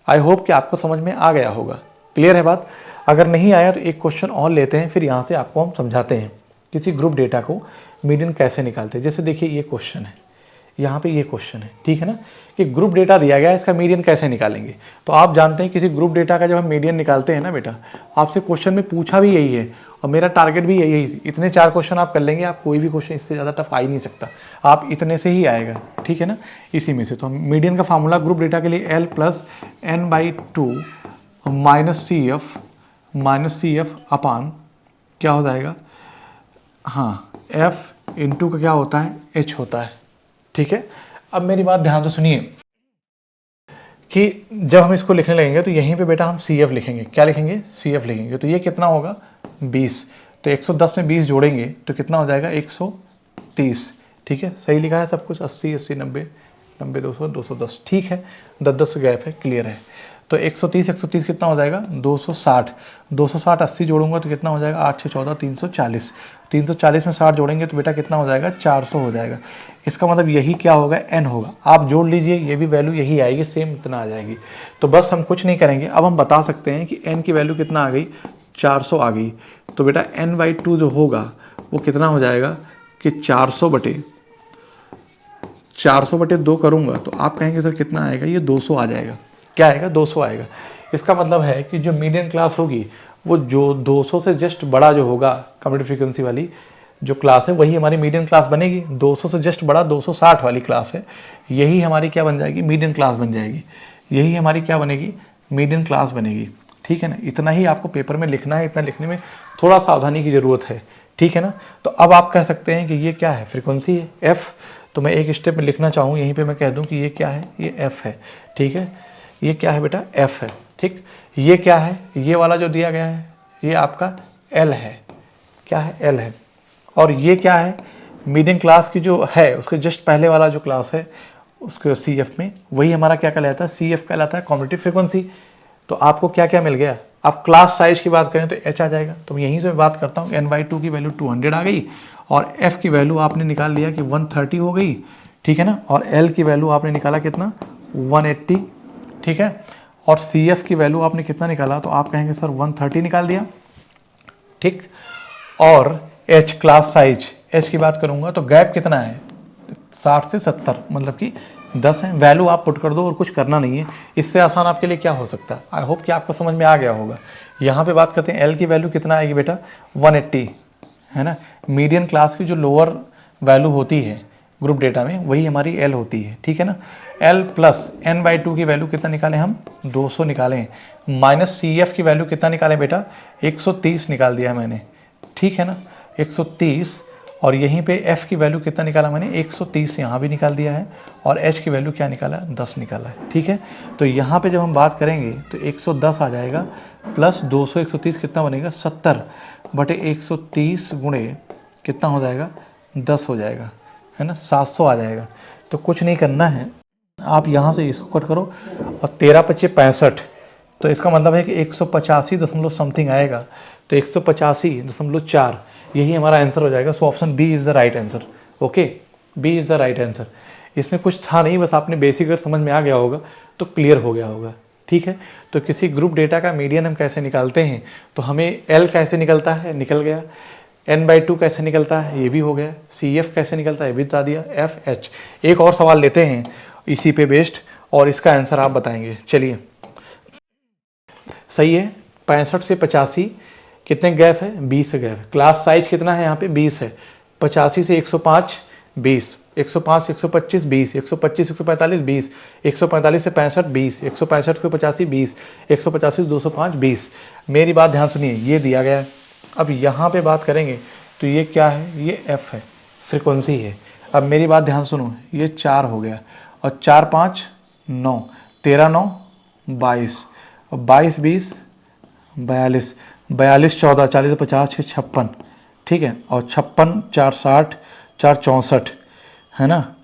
आई होप कि आपको समझ में आ गया होगा। क्लियर है बात। अगर नहीं आया तो एक क्वेश्चन और लेते हैं, फिर यहाँ से आपको हम समझाते हैं किसी ग्रुप डेटा को मीडियन कैसे निकालते हैं। जैसे देखिए ये क्वेश्चन है, यहाँ पे ये क्वेश्चन है, ठीक है ना, कि ग्रुप डेटा दिया गया है, इसका मीडियन कैसे निकालेंगे। तो आप जानते हैं किसी ग्रुप डेटा का जब हम मीडियन निकालते हैं ना बेटा, आपसे क्वेश्चन में पूछा भी यही है, और मेरा टारगेट भी यही है। इतने 4 क्वेश्चन आप कर लेंगे, आप कोई भी क्वेश्चन इससे ज़्यादा टफ आ ही नहीं सकता, आप इतने से ही आएगा, ठीक है ना, इसी में से। तो मीडियन का फार्मूला ग्रुप डेटा के लिए L plus n/2 minus CF अपान क्या हो जाएगा, हाँ F इंटू का क्या होता है H होता है, ठीक है। अब मेरी बात ध्यान से सुनिए कि जब हम इसको लिखने लगेंगे तो यहीं पे बेटा हम CF लिखेंगे, क्या लिखेंगे CF लिखेंगे। तो ये कितना होगा 20, तो 110 में 20 जोड़ेंगे तो कितना हो जाएगा 130, ठीक है, सही लिखा है सब कुछ, 80 80 90 90 200 210, ठीक है, 10-10 गैप है, क्लियर है। तो 130 कितना हो जाएगा 260, 260 80 जोड़ूंगा तो कितना हो जाएगा 8 6 14 340, 340 में 60 जोड़ेंगे तो बेटा कितना हो जाएगा 400 हो जाएगा। इसका मतलब यही क्या होगा n होगा, आप जोड़ लीजिए, ये भी वैल्यू यही आएगी, सेम इतना आ जाएगी। तो बस हम कुछ नहीं करेंगे, अब हम बता सकते हैं कि n की वैल्यू कितना आ गई 400 आ गई। तो बेटा n/2 जो होगा वो कितना हो जाएगा कि 400/2 करूँगा तो आप कहेंगे सर कितना आएगा, ये 200 आ जाएगा। क्या आएगा 200 आएगा। इसका मतलब है कि जो मीडियन क्लास होगी वो जो 200 से जस्ट बड़ा जो होगा कम्युलेटिव फ्रीक्वेंसी वाली जो क्लास है वही हमारी मीडियन क्लास बनेगी। 200 से जस्ट बड़ा 260 वाली क्लास है, यही हमारी क्या बन जाएगी मीडियन क्लास बन जाएगी, यही हमारी क्या बनेगी मीडियन क्लास बनेगी, ठीक है ना। इतना ही आपको पेपर में लिखना है, इतना लिखने में थोड़ा सावधानी की ज़रूरत है, ठीक है ना। तो अब आप कह सकते हैं कि ये क्या है फ्रीक्वेंसी है F, तो मैं एक स्टेप में लिखना चाहूँ यहीं पर मैं कह दूँ कि ये क्या है, ये F है, ठीक है, ये क्या है बेटा F है, ठीक। ये क्या है, ये वाला जो दिया गया है ये आपका L है, क्या है L है। और ये क्या है मीडियन क्लास की जो है उसके जस्ट पहले वाला जो क्लास है उसके CF में वही हमारा क्या कहलाता है CF कहलाता है कम्युलेटिव फ्रीक्वेंसी। तो आपको क्या क्या मिल गया, आप क्लास साइज की बात करें तो H आ जाएगा। तो यहीं से मैं बात करता हूँ n/2 की वैल्यू 200 आ गई और F की वैल्यू आपने निकाल लिया कि 130 हो गई, ठीक है ना। और L की वैल्यू आपने निकाला कितना 180, ठीक है। और CF की वैल्यू आपने कितना निकाला, तो आप कहेंगे सर 130 निकाल दिया, ठीक। और H क्लास साइज H की बात करूंगा तो गैप कितना है 60 से 70 मतलब कि 10 है। वैल्यू आप पुट कर दो और कुछ करना नहीं है, इससे आसान आपके लिए क्या हो सकता है। आई होप कि आपको समझ में आ गया होगा। यहाँ पे बात करते हैं L की वैल्यू कितना आएगी बेटा 180, है ना। मीडियन क्लास की जो लोअर वैल्यू होती है ग्रुप डेटा में वही हमारी L होती है, ठीक है ना। L प्लस n/2 की वैल्यू कितना निकालें हम 200 निकालें, माइनस CF की वैल्यू कितना निकालें बेटा 130 निकाल दिया मैंने, ठीक है ना 130। और यहीं पे f की वैल्यू कितना निकाला मैंने 130 यहाँ भी निकाल दिया है और h की वैल्यू क्या निकाला 10 निकाला है। ठीक है, तो यहाँ पे जब हम बात करेंगे तो 110 आ जाएगा प्लस 200 130 कितना बनेगा 70 बटे 130 गुणे कितना हो जाएगा 10 हो जाएगा, है ना, 700 आ जाएगा। तो कुछ नहीं करना है, आप यहाँ से इसको कट करो और 13 पच्चीस 65, तो इसका मतलब है कि 185 दशमलव समथिंग आएगा, तो 185.4 यही हमारा आंसर हो जाएगा। So option B is the right answer. Okay, B is the right answer. इसमें कुछ था नहीं, बस आपने बेसिक अगर समझ में आ गया होगा तो क्लियर हो गया होगा। ठीक है, तो किसी ग्रुप डेटा का मीडियन हम कैसे निकालते हैं, तो हमें एल कैसे निकलता है, निकल गया। n/2 कैसे निकलता है, ये भी हो गया। CF कैसे निकलता है, ये भी बता दिया। FH, एक और सवाल लेते हैं इसी पे बेस्ड और इसका आंसर आप बताएंगे। चलिए, सही है, 65 से 85 कितने गैप है, 20 गैप है। क्लास साइज कितना है यहाँ पे 20 है। 85 से 105 20, 105 से 125 20, 125 से 145 20, 145 से 65 20, 165 से 85 20, 185 से 205 20। मेरी बात ध्यान सुनिए, ये दिया गया है। अब यहाँ पे बात करेंगे तो ये क्या है, ये F है, फ्रीक्वेंसी है। अब मेरी बात ध्यान सुनो, ये 4 हो गया और 4 5 9, 13 9 22 और 22 20 42, 42 14 40 50 6 56, ठीक है, और 56 4 60 4 64, है ना,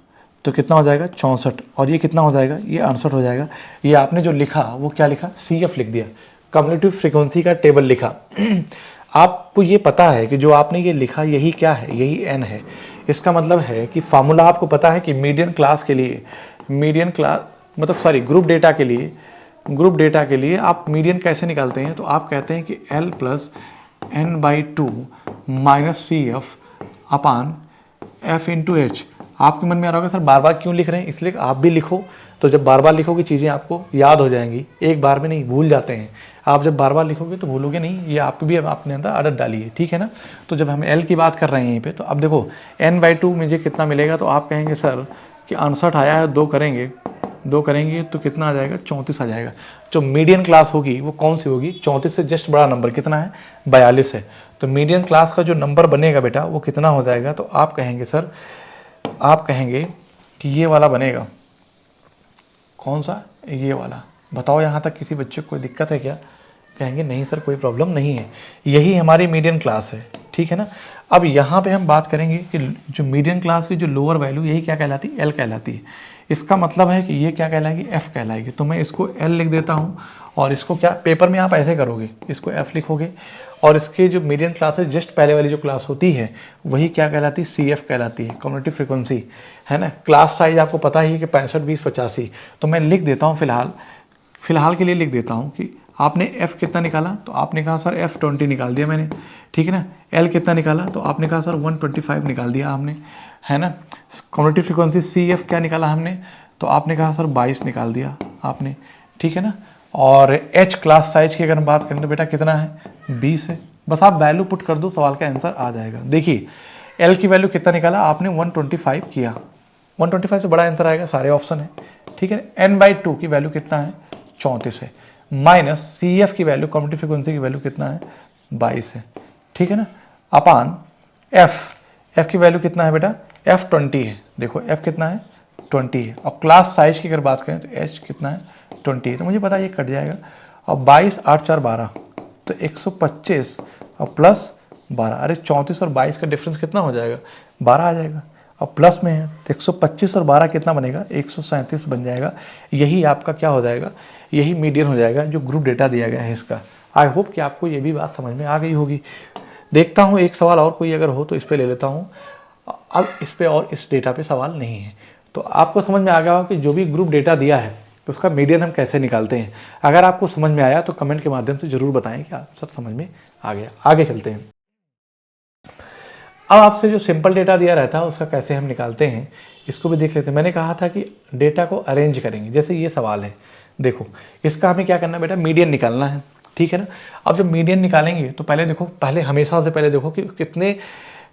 तो कितना हो जाएगा 64 और ये कितना हो जाएगा, ये 68 हो जाएगा। ये आपने जो लिखा वो क्या लिखा, CF लिख दिया, कम्युलेटिव फ्रीक्वेंसी का टेबल लिखा। आपको ये पता है कि जो आपने ये लिखा यही क्या है, यही n है। इसका मतलब है कि फार्मूला आपको पता है कि मीडियन क्लास के लिए, मीडियन क्लास मतलब सॉरी ग्रुप डेटा के लिए, ग्रुप डेटा के लिए आप मीडियन कैसे निकालते हैं, तो आप कहते हैं कि L plus n/2 minus CF अपान F इंटू H। आपके मन में आ रहा होगा सर बार बार क्यों लिख रहे हैं, इसलिए आप भी लिखो, तो जब बार बार लिखोगे चीज़ें आपको याद हो जाएंगी, एक बार में नहीं, भूल जाते हैं। आप जब बार बार लिखोगे तो भूलोगे नहीं, ये आप भी अपने अंदर आदत डालिए, ठीक है ना। तो जब हम L की बात कर रहे हैं यहीं पे, तो अब देखो n/2 मुझे कितना मिलेगा, तो आप कहेंगे सर कि 68 आया है, 2 करेंगे तो कितना आ जाएगा, 34 आ जाएगा। जो मीडियन क्लास होगी वो कौन सी होगी, 34 से जस्ट बड़ा नंबर कितना है, 42 है। तो मीडियन क्लास का जो नंबर बनेगा बेटा वो कितना हो जाएगा, तो आप कहेंगे सर, आप कहेंगे कि ये वाला बनेगा, कौन सा, ये वाला। बताओ यहाँ तक किसी बच्चे को कोई दिक्कत है क्या, कहेंगे नहीं सर कोई प्रॉब्लम नहीं है, यही हमारी मीडियन क्लास है, ठीक है ना। अब यहाँ पे हम बात करेंगे कि जो मीडियन क्लास की जो लोअर वैल्यू यही क्या कहलाती है, L कहलाती है। इसका मतलब है कि ये क्या कहलाएगी, F कहलाएगी। तो मैं इसको L लिख देता हूँ और इसको क्या पेपर में आप ऐसे करोगे, इसको F लिखोगे और इसके जो मीडियन क्लास है जस्ट पहले वाली जो क्लास होती है वही क्या कहलाती है, CF कहलाती है, कम्युलेटिव फ्रीक्वेंसी, है ना। क्लास साइज आपको पता ही है कि 65 20 85। तो मैं लिख देता हूँ फिलहाल के लिए लिख देता हूँ कि आपने F कितना निकाला, तो आपने कहा सर F20 निकाल दिया मैंने, ठीक है ना। L कितना निकाला, तो आपने कहा सर 125 निकाल दिया आपने, है ना। कम्युलेटिव फ्रीक्वेंसी CF क्या निकाला हमने, तो आपने कहा सर 22 निकाल दिया आपने, ठीक है ना। और H क्लास साइज की अगर हम बात करें तो बेटा कितना है, 20 है। बस आप वैल्यू पुट कर दो, सवाल का आंसर आ जाएगा। देखिए L की वैल्यू कितना निकाला आपने, 125 किया, 125 से बड़ा आंसर आएगा, सारे ऑप्शन है, ठीक है। n/2 की वैल्यू कितना है, 34 है, माइनस CF की वैल्यू, कम्युलेटिव फ्रीक्वेंसी की वैल्यू कितना है, 22 है, ठीक है ना, अपान F की वैल्यू कितना है बेटा, F20 है। देखो F कितना है, 20 है। और क्लास साइज की अगर बात करें तो H कितना है, 20 है। तो मुझे पता है ये कट जाएगा और 22 8 4 12, तो 125 और प्लस 12, अरे 34 और 22 का डिफरेंस कितना हो जाएगा, 12 आ जाएगा। और प्लस में है तो 125 और 12 कितना बनेगा, 137 बन जाएगा। यही आपका क्या हो जाएगा, यही मीडियन हो जाएगा जो ग्रुप डेटा दिया गया है इसका। आई होप कि आपको ये भी बात समझ में आ गई होगी। देखता हूँ एक सवाल और कोई अगर हो तो इस पर ले लेता हूँ। अब इस पे और इस डेटा पे सवाल नहीं है, तो आपको समझ में आ गया होगा कि जो भी ग्रुप डेटा दिया है तो उसका मीडियन हम कैसे निकालते हैं। अगर आपको समझ में आया तो कमेंट के माध्यम से ज़रूर बताएं कि आप सब समझ में आ गया। आगे चलते हैं। अब आपसे जो सिंपल डेटा दिया रहता है उसका कैसे हम निकालते हैं इसको भी देख लेते हैं। मैंने कहा था कि डेटा को अरेंज करेंगे, जैसे ये सवाल है, देखो इसका हमें क्या करना है बेटा, मीडियन निकालना है, ठीक है ना। अब जब मीडियन निकालेंगे तो पहले देखो, पहले हमेशा से पहले देखो कि कितने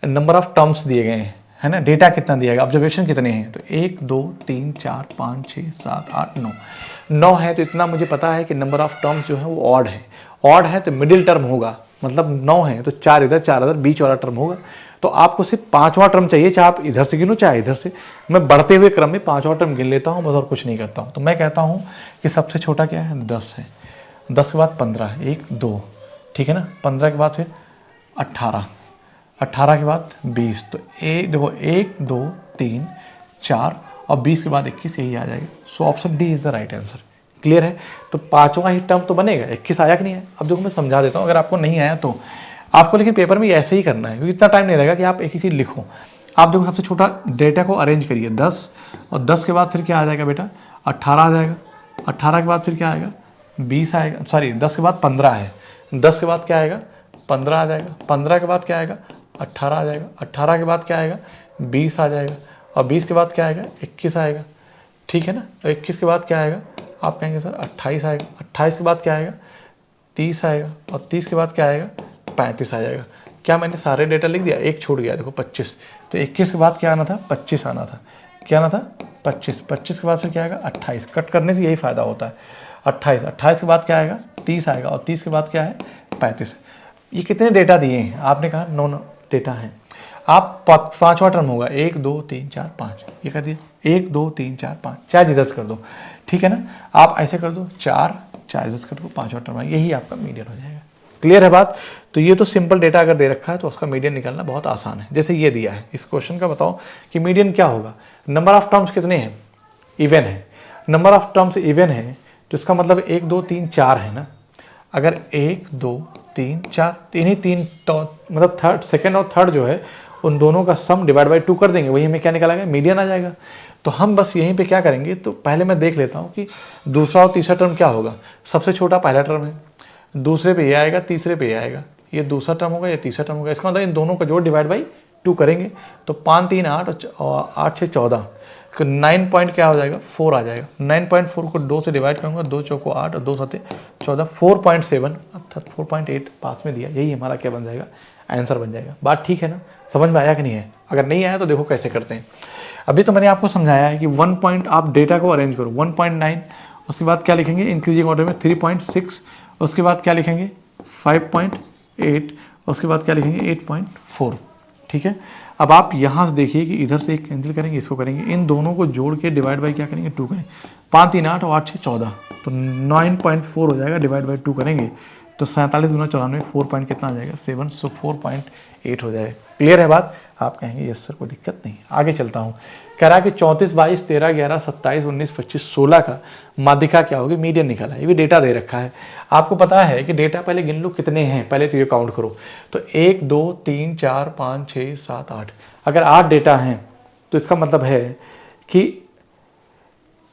नंबर ऑफ टर्म्स दिए गए हैं, है ना, डेटा कितना दिया गया, ऑब्जर्वेशन कितने हैं। तो 1 2 3 4 5 6 7 8 9 है। तो इतना मुझे पता है कि नंबर ऑफ टर्म्स जो है वो ऑड है। ऑड है तो मिडिल टर्म होगा, मतलब 9 है तो 4 इधर 4 इधर, बीच वाला टर्म होगा। तो आपको सिर्फ 5वां टर्म चाहिए, चाहे आप इधर से गिनो चाहे इधर से। मैं बढ़ते हुए क्रम में 5वां टर्म गिन लेता हूँ बस, और कुछ नहीं करता हूँ। तो मैं कहता हूँ कि सबसे छोटा क्या है, 10 है, 10 के बाद 15 है, 1 2, ठीक है ना, 15 के बाद फिर 18, 18 के बाद 20, तो देखो 1 2 3 4 और 20 के बाद 21, यही आ जाएगा। So option D is the right answer. Clear है? तो 5वां ही टर्म तो बनेगा, 21 आया कि नहीं है। अब देखो मैं समझा देता हूँ, अगर आपको नहीं आया तो आपको लेकिन पेपर में ऐसे ही करना है, क्योंकि इतना टाइम नहीं रहेगा कि आप एक ही चीज़ लिखो। आप देखो सबसे छोटा डेटा को अरेंज करिए 10, और 10 के बाद फिर क्या आ जाएगा बेटा, 18 आ जाएगा, 18 के बाद फिर क्या आएगा, 20 आएगा, सॉरी 10 के बाद 15 है, 10 के बाद क्या आएगा, 15 आ जाएगा, 15 के बाद क्या आएगा, 18 आ जाएगा, 18 के बाद क्या आएगा, 20 आ जाएगा, और 20 के बाद क्या आएगा, 21 आएगा, ठीक है ना। तो 21 के बाद क्या आएगा, आप कहेंगे सर 28 आएगा, 28 के बाद क्या आएगा, 30 आएगा, और 30 के बाद क्या आएगा, 35 आ जाएगा। क्या मैंने सारे डेटा लिख दिया, एक छूट गया, देखो 25। तो 21 के बाद क्या आना था, 25 आना था, क्या आना था, 25, 25 के बाद फिर क्या आएगा, 28। कट करने से यही फ़ायदा होता है, 28, 28 के बाद क्या आएगा, 30 आएगा, और 30 के बाद क्या है, 35। ये कितने डेटा दिए हैं, आपने कहा 9 डेटा हैं। आप 5वां टर्म होगा, 1 2 3 4 5, ये कर दिया, 1 2 3 4 5, 4 इधर कर दो, ठीक है ना। आप ऐसे कर दो, 4 4 इधर कर दो, 5वां टर्म है, यही आपका मीडियन हो जाएगा। क्लियर है बात? तो ये तो सिंपल डेटा अगर दे रखा है तो उसका मीडियन निकालना बहुत आसान है। जैसे ये दिया है, इस क्वेश्चन का बताओ कि मीडियन क्या होगा। नंबर ऑफ टर्म्स कितने हैं, इवन है, नंबर ऑफ टर्म्स इवन है, तो इसका मतलब 1 2 3 4 है ना। अगर 1 2 3 4, तीन ही तीन तो मतलब थर्ड, सेकेंड और थर्ड जो है उन दोनों का सम डिवाइड बाई 2 कर देंगे, वही हमें क्या निकाला गया, मीडियन आ जाएगा। तो हम बस यहीं पे क्या करेंगे, तो पहले मैं देख लेता हूँ कि दूसरा और तीसरा टर्म क्या होगा। सबसे छोटा पहला टर्म है, दूसरे पे ये आएगा, तीसरे पे ये आएगा, ये दूसरा टर्म होगा, ये तीसरा टर्म होगा। इसका मतलब इन दोनों का जोड़ डिवाइड बाई 2 करेंगे, तो 5 3 8 और 8 6 14, 9 पॉइंट क्या हो जाएगा, 4 आ जाएगा। 9.4 को 2 से डिवाइड करूँगा, 2 चौको 8 और 2 7 14, 4.7 अर्थात 4.8 पास में दिया, यही हमारा क्या बन जाएगा, आंसर बन जाएगा। बात ठीक है ना, समझ में आया कि नहीं है? अगर नहीं आया तो देखो कैसे करते हैं। अभी तो मैंने आपको समझाया है कि 1 पॉइंट आप डेटा को अरेंज करो, 1.9, उसके बाद क्या लिखेंगे, इंक्रीजिंग ऑर्डर में 3.6, उसके बाद क्या लिखेंगे 5.8, उसके बाद क्या लिखेंगे 8.4, ठीक है। अब आप यहाँ से देखिए कि इधर से एक कैंसिल करेंगे, इसको करेंगे, इन दोनों को जोड़ के डिवाइड बाई क्या करेंगे, 2 करेंगे। 5 3 8 और 8 6 14, तो 9.4 हो जाएगा, डिवाइड बाई 2 करेंगे तो 47 गुना 94, 4 पॉइंट कितना आ जाएगा, 7, सो 4.8 हो जाएगा। क्लियर है बात? आप कहेंगे यस सर कोई दिक्कत नहीं। आगे चलता हूँ, कह रहा है कि 34 22 13 11 27 19 25 16 का माध्यिका क्या होगी, मीडियन निकाला है। ये भी डेटा दे रखा है, आपको पता है कि डेटा पहले गिन लो कितने हैं, पहले तो ये काउंट करो। तो 1 2 3 4 5 6 7 8, अगर 8 डेटा हैं तो इसका मतलब है कि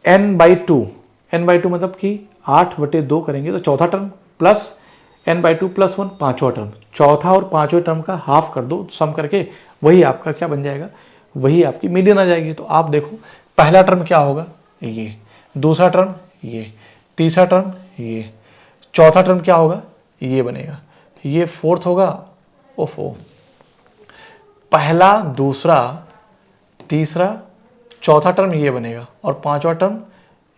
n/2 मतलब कि 8/2 करेंगे तो चौथा टर्म प्लस n/2 + 1 पाँचवा टर्म, चौथा और पाँचवें टर्म का हाफ कर दो सम करके, वही आपका क्या बन जाएगा, वही आपकी मीडियन आ जाएगी। तो आप देखो पहला टर्म क्या होगा, ये, दूसरा टर्म ये, तीसरा टर्म ये, चौथा टर्म क्या होगा, ये बनेगा, ये फोर्थ होगा, ओफो, पहला दूसरा तीसरा चौथा टर्म ये बनेगा और पांचवा टर्म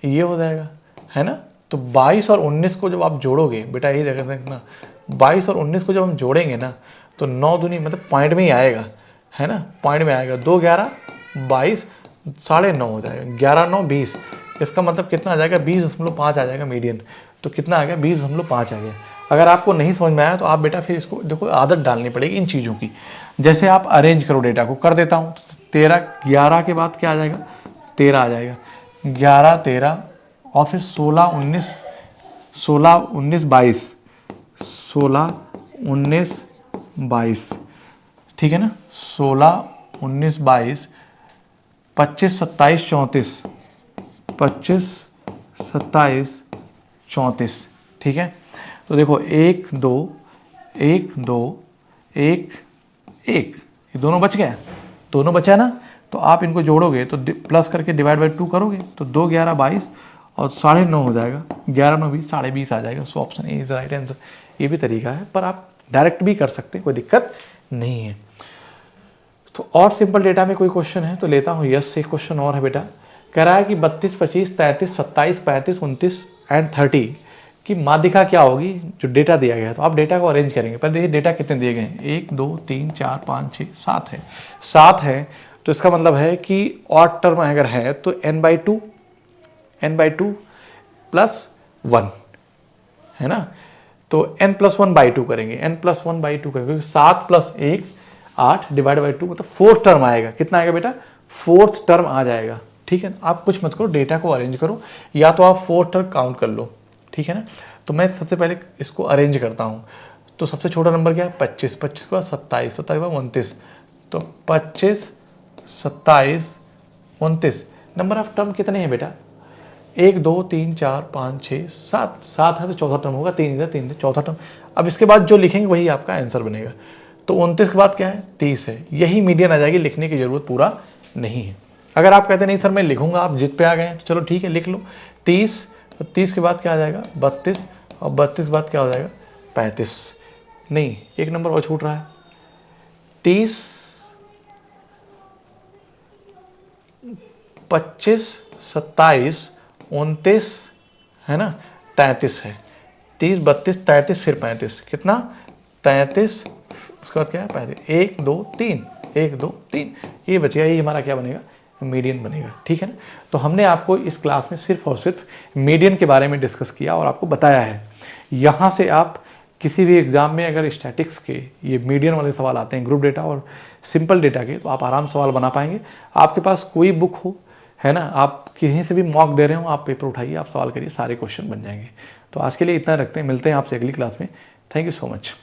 ये हो जाएगा, है ना। तो 22 और 19 को जब आप जोड़ोगे बेटा, यही देखना, 22 और 19 को जब हम जोड़ेंगे ना तो 9 दूनी मतलब पॉइंट में ही आएगा, है ना, पॉइंट में आएगा। 2 11 22 9.5 हो जाएगा, 11 9 20, इसका मतलब कितना आ जाएगा, 20.5 आ जाएगा मीडियन। तो कितना आ गया, 20.5 आ गया। अगर आपको नहीं समझ में आया तो आप बेटा फिर इसको देखो, आदत डालनी पड़ेगी इन चीज़ों की। जैसे आप अरेंज करो डेटा को, कर देता हूँ। 13 11 के बाद क्या आ जाएगा, 13 आ जाएगा, 11 13 और फिर 16 19 22, 16 19 22, ठीक है ना, 16 19 22, 25 27 34, 25 27 34, ठीक है। तो देखो 1 2 1 2 1 1, ये दोनों बच गए, दोनों बचा ना। तो आप इनको जोड़ोगे तो प्लस करके डिवाइड बाई 2 करोगे तो 2 11 22 और 9.5 हो जाएगा, 11 9 20, 20.5 आ जाएगा। So option A is right answer. ये भी तरीका है, पर आप डायरेक्ट भी कर सकते हैं, कोई दिक्कत नहीं है। तो और सिंपल डेटा में कोई क्वेश्चन है तो लेता हूँ। यस, एक क्वेश्चन और है बेटा, कह रहा है कि 32 25 33 27 35 29 एंड 30 कि माध्यिका क्या होगी, जो डेटा दिया गया है। तो आप डेटा को अरेंज करेंगे। पहले देखिए डेटा कितने दिए गए हैं, 1 2 3 4 5 6 7 है, 7 है। तो इसका मतलब है कि ऑड टर्म अगर है तो n/2 प्लस 1 है ना। तो n+1/2 करेंगे, n+1/2 करेंगे, क्योंकि 7 + 1 8 डिवाइड बाई 2 मतलब 4th टर्म आएगा। कितना आएगा बेटा, 4th टर्म आ जाएगा। ठीक है, आप कुछ मत करो, डेटा को अरेंज करो, या तो आप 4th टर्म काउंट कर लो। ठीक है ना। तो मैं सबसे पहले इसको अरेंज करता हूँ। तो सबसे छोटा नंबर क्या है, 25, 25 के बाद 27, 27 के बाद 29। तो 25 27 29 नंबर ऑफ टर्म कितने हैं बेटा, 1 2 3 4 5 6 7, 7 है तो चौथा टर्म होगा, 3 इधर 3 चौथा टर्म। अब इसके बाद जो लिखेंगे वही आपका आंसर बनेगा। तो 29 के बाद क्या है, 30 है, यही मीडियन आ जाएगी, लिखने की जरूरत पूरा नहीं है। अगर आप कहते नहीं सर मैं लिखूंगा, आप जिद पे आ गए हैं, तो चलो ठीक है लिख लो 30। तो 30 के बाद क्या आ जाएगा, 32, और 32 के बाद क्या हो जाएगा, 35। नहीं, एक नंबर और छूट रहा है, 30 25 27 29 है ना, 33 है, 30 32 33 फिर 35, कितना 33, उसके बाद क्या है 35, 1 2 3 1 2 3, ये बचेगा, ये हमारा क्या बनेगा, मीडियन बनेगा। ठीक है ना। तो हमने आपको इस क्लास में सिर्फ और सिर्फ मीडियन के बारे में डिस्कस किया और आपको बताया है। यहाँ से आप किसी भी एग्जाम में अगर स्टैटिक्स के ये मीडियन वाले सवाल आते हैं, ग्रुप डेटा और सिंपल डेटा के, तो आप आराम से सवाल बना पाएंगे। आपके पास कोई बुक हो, है ना, आप कहीं से भी मॉक दे रहे हो, आप पेपर उठाइए, आप सवाल करिए, सारे क्वेश्चन बन जाएंगे। तो आज के लिए इतना रखते हैं, मिलते हैं आपसे अगली क्लास में। Thank you so much.